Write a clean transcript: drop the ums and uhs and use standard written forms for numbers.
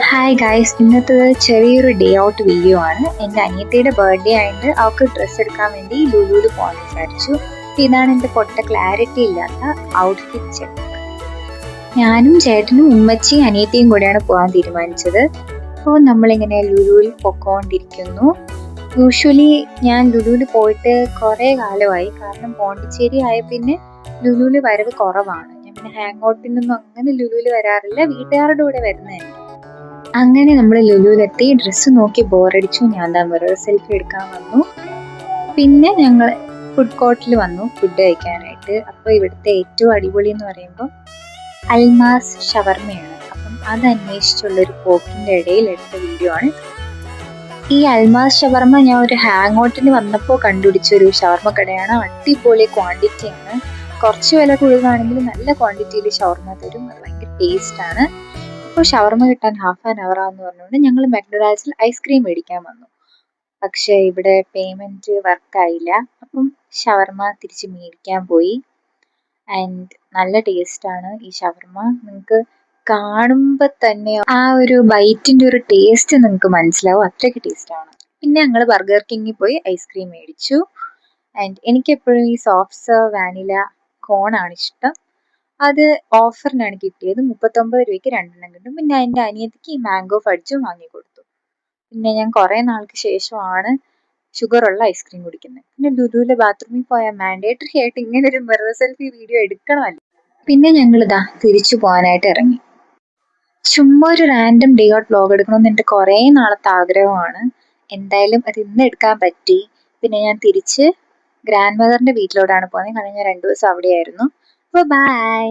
Hi guys, ഇന്നത്തെ ചെറിയൊരു day out video ആണ്. എൻ്റെ അനിയത്തിയുടെ ബർത്ത്ഡേ ആയിട്ട് അവൾക്ക് ഡ്രസ്സ് എടുക്കാൻ വേണ്ടി ലുലുവിൽ പോകാൻ വിചാരിച്ചു. ഇതാണ് എൻ്റെ പൊട്ട ക്ലാരിറ്റി ഇല്ലാത്ത ഔട്ട്ഫിറ്റ് ചെക്ക്. ഞാനും ചേട്ടനും ഉമ്മച്ചിയും അനിയത്തിയും കൂടെയാണ് പോകാൻ തീരുമാനിച്ചത്. അപ്പോൾ നമ്മളിങ്ങനെ ലുലുവിൽ പൊക്കോണ്ടിരിക്കുന്നു. യൂഷ്വലി ഞാൻ ലുലുവിൽ പോയിട്ട് കുറേ കാലമായി, കാരണം പോണ്ടിച്ചേരി ആയ പിന്നെ ലുലുവിൽ വരവ് കുറവാണ്. ഞാൻ പിന്നെ ഹാങ് ഔട്ടിനൊന്നും അങ്ങനെ ലുലുവിൽ വരാറില്ല, വീട്ടുകാരുടെ കൂടെ വരുന്നതന്നെ. അങ്ങനെ നമ്മൾ ലുലുവിലെത്തി, ഡ്രസ്സ് നോക്കി ബോറടിച്ചു. ഞാൻ മിറർ സെൽഫി എടുക്കാൻ വന്നു. പിന്നെ ഞങ്ങൾ ഫുഡ് കോർട്ടിൽ വന്നു ഫുഡ് കഴിക്കാനായിട്ട്. അപ്പോൾ ഇവിടുത്തെ ഏറ്റവും അടിപൊളി എന്ന് പറയുമ്പോൾ അൽമാസ് ഷവർമയാണ്. അപ്പം അത് അന്വേഷിച്ചുള്ളൊരു പോക്കിൻ്റെ ഇടയിൽ എടുത്ത വീഡിയോ ആണ്. ഈ അൽമാസ് ഷവർമ ഞാൻ ഒരു ഹാങ് ഔട്ടിന് വന്നപ്പോൾ കണ്ടുപിടിച്ചൊരു ഷവർമ കടയാണ്. അടിപൊളി ക്വാണ്ടിറ്റിയാണ്. കുറച്ച് വില കൂടുതലാണെങ്കിലും നല്ല ക്വാണ്ടിറ്റിയിൽ ഷവർമ തരും. അത് ഭയങ്കര ടേസ്റ്റാണ്. അപ്പോൾ ഷവർമ കിട്ടാൻ ഹാഫ് ആൻ അവർ ആണെന്ന് പറഞ്ഞുകൊണ്ട് ഞങ്ങൾ മെക്ഡൊണാൾഡ്സിൽ ഐസ്ക്രീം മേടിക്കാൻ വന്നു. പക്ഷേ ഇവിടെ പേയ്മെൻറ്റ് വർക്കായില്ല. അപ്പം ഷവർമ തിരിച്ച് മേടിക്കാൻ പോയി. ആൻഡ് നല്ല ടേസ്റ്റാണ് ഈ ഷവർമ. നിങ്ങൾക്ക് കാണുമ്പോൾ തന്നെ ആ ഒരു ബൈറ്റിൻ്റെ ഒരു ടേസ്റ്റ് നിങ്ങൾക്ക് മനസ്സിലാവും, അത്രയ്ക്ക് ടേസ്റ്റാണ്. പിന്നെ ഞങ്ങൾ ബർഗർ കിങ്ങിൽ പോയി ഐസ്ക്രീം മേടിച്ചു. ആൻഡ് എനിക്കെപ്പോഴും ഈ സോഫ്റ്റ് സെർവ് വാനില കോണാണ് ഇഷ്ടം. അത് ഓഫറിനാണ് കിട്ടിയത്. 39 രൂപയ്ക്ക് 2 കിട്ടും. പിന്നെ എൻ്റെ അനിയത്തിക്ക് ഈ മാംഗോ ഫഡ്ജും വാങ്ങിക്കൊടുത്തു. പിന്നെ ഞാൻ കുറേ നാൾക്ക് ശേഷമാണ് ഷുഗറുള്ള ഐസ്ക്രീം കുടിക്കുന്നത്. പിന്നെ ലുലുവിലെ ബാത്റൂമിൽ പോയാൽ മാൻഡേറ്ററി ആയിട്ട് ഇങ്ങനെ ഒരു മിറർ സെൽഫി വീഡിയോ എടുക്കണമല്ലോ. പിന്നെ ഞങ്ങളിതാ തിരിച്ചു പോകാനായിട്ട് ഇറങ്ങി. ചുമ്മാ ഒരു റാൻഡം ഡേ ഔട്ട് വ്ലോഗ് എടുക്കണമെന്ന് എൻ്റെ കുറേ നാളത്തെ ആഗ്രഹമാണ്. എന്തായാലും അത് ഇന്ന് എടുക്കാൻ പറ്റി. പിന്നെ ഞാൻ തിരിച്ച് ഗ്രാൻഡ് മദറിൻ്റെ വീട്ടിലോട്ടാണ് പോകുന്നത്. കാരണം ഞാൻ 2 ദിവസം അവിടെയായിരുന്നു. അപ്പോൾ ബൈ.